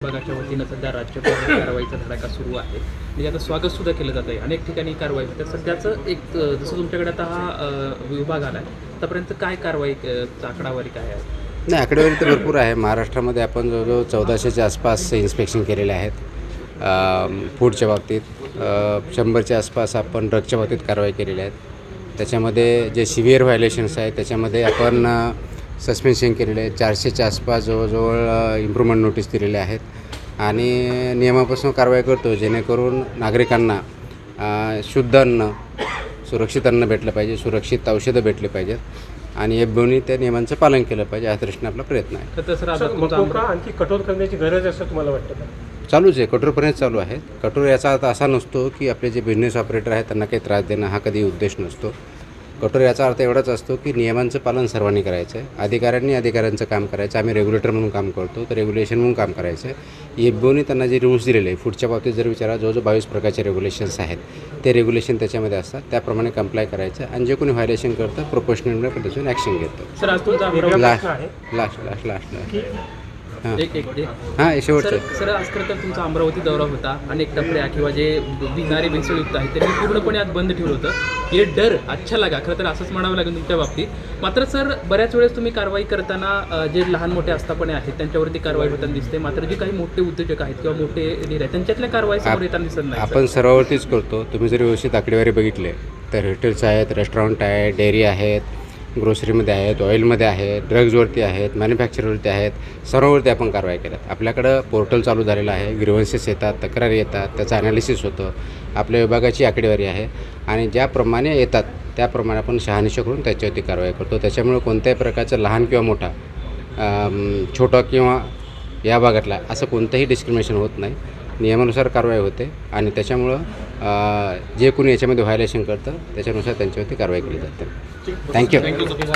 विभागाच्या वतीनं सध्या राज्यभर कारवाईचा धडाका सुरू आहे. म्हणजे आता स्वागतसुद्धा केलं जातं आहे. अनेक ठिकाणी कारवाई होते. तर सध्याचं एक जसं तुमच्याकडे आता हा विभाग आला आहे, आतापर्यंत काय कारवाई आकडावारी काय आहे? नाही, आकडेवारी तर भरपूर आहे. महाराष्ट्रामध्ये आपण जवळजवळ 1400च्या आसपास इन्स्पेक्शन केलेले आहेत. फूडच्या बाबतीत 100च्या आसपास आपण ड्रगच्या बाबतीत कारवाई केलेल्या आहेत. त्याच्यामध्ये जे सिव्हिअर व्हायलेशन्स आहेत त्याच्यामध्ये आपण सस्पेन्शन केलेले आहे. 400च्या आसपास जवळजवळ इम्प्रूव्हमेंट नोटीस दिलेल्या आहेत आणि नियमापासून कारवाई करतो जेणेकरून नागरिकांना शुद्ध अन्न, सुरक्षित अन्न भेटलं पाहिजे, सुरक्षित औषधं भेटली पाहिजेत आणि एफबीओनी त्या नियमांचं पालन केलं पाहिजे. या दृष्टीने आपला प्रयत्न आहे. तर सर आता मकोका आणखी कठोर करण्याची गरज आहे असं तुम्हाला वाटतं का? चालूच आहे, कठोरपणे चालू आहे. कठोर याचा अर्थ असा नसतो की आपले जे बिझनेस ऑपरेटर आहेत त्यांना काही त्रास देणं हा कधी उद्देश नसतो. कठोर याचा अर्थ एवढाच असतो की नियमांचं पालन सर्वांनी करायचं आहे. अधिकाऱ्यांनी अधिकाऱ्यांचं काम करायचं. आम्ही रेग्युलेटर म्हणून काम करतो तर रेग्युलेशन म्हणून काम करायचं आहे. एफबीओनी त्यांना जे रूल्स दिलेले आहे फूडच्या बाबतीत जर विचारा जवळजवळ 22 प्रकारचे रेग्युलेशन्स आहेत. ते रेग्युलेशन त्याच्यामध्ये असतात, त्याप्रमाणे कंप्लाय करायचं आणि जे कोणी व्हायलेशन करतं प्रोपोर्शनल पद्धतीने ॲक्शन घेतं. सर आज तुमचा हां शेवटचं. सर आज खरं तर तुमचा अमरावती दौरा होता. अनेक टपऱ्या किंवा जे भिणारे भेसळयुक्त आहेत त्यांनी पूर्णपणे आज बंद ठेवलं होतं. हे डर अच्छा लागा, खरं तर असंच म्हणावं लागेल तुमच्या बाबतीत. मात्र सर बऱ्याच वेळेस तुम्ही कारवाई करताना जे लहान मोठे आस्थापने आहेत त्यांच्यावरती कारवाई होताना दिसते. मात्र जे काही मोठे उद्योजक आहेत किंवा मोठे डीलर आहेत त्यांच्यातल्या कारवाई समोर येताना दिसत नाही. आपण सर्वावरतीच करतो. तुम्ही जर व्यवस्थित आकडेवारी बघितले तर रिटेल्स आहेत, रेस्टॉरंट आहे, डेअरी आहेत, ग्रोसरीमध्ये आहेत, ऑइलमध्ये आहेत, ड्रग्जवरती आहेत, मॅन्युफॅक्चरवरती आहेत, सर्ववरती आपण कारवाई केल्यात. आपल्याकडं पोर्टल चालू झालेलं आहे. ग्रीव्हन्सेस येतात, तक्रारी येतात, त्याचं ॲनालिसिस होतं. आपल्या विभागाची आकडेवारी आहे आणि ज्याप्रमाणे येतात त्याप्रमाणे आपण शहानिशा करून त्याच्यावरती कारवाई करतो. त्याच्यामुळे कोणत्याही प्रकारचं लहान किंवा मोठा, छोटा किंवा या भागातला असं कोणतंही डिस्क्रिमिनेशन होत नाही. नियमानुसार कारवाई होते आणि त्याच्यामुळं जे कोणी याच्यामध्ये व्हायलेशन करतं त्याच्यानुसार त्यांच्यावरती कारवाई केली जाते. थँक्यू.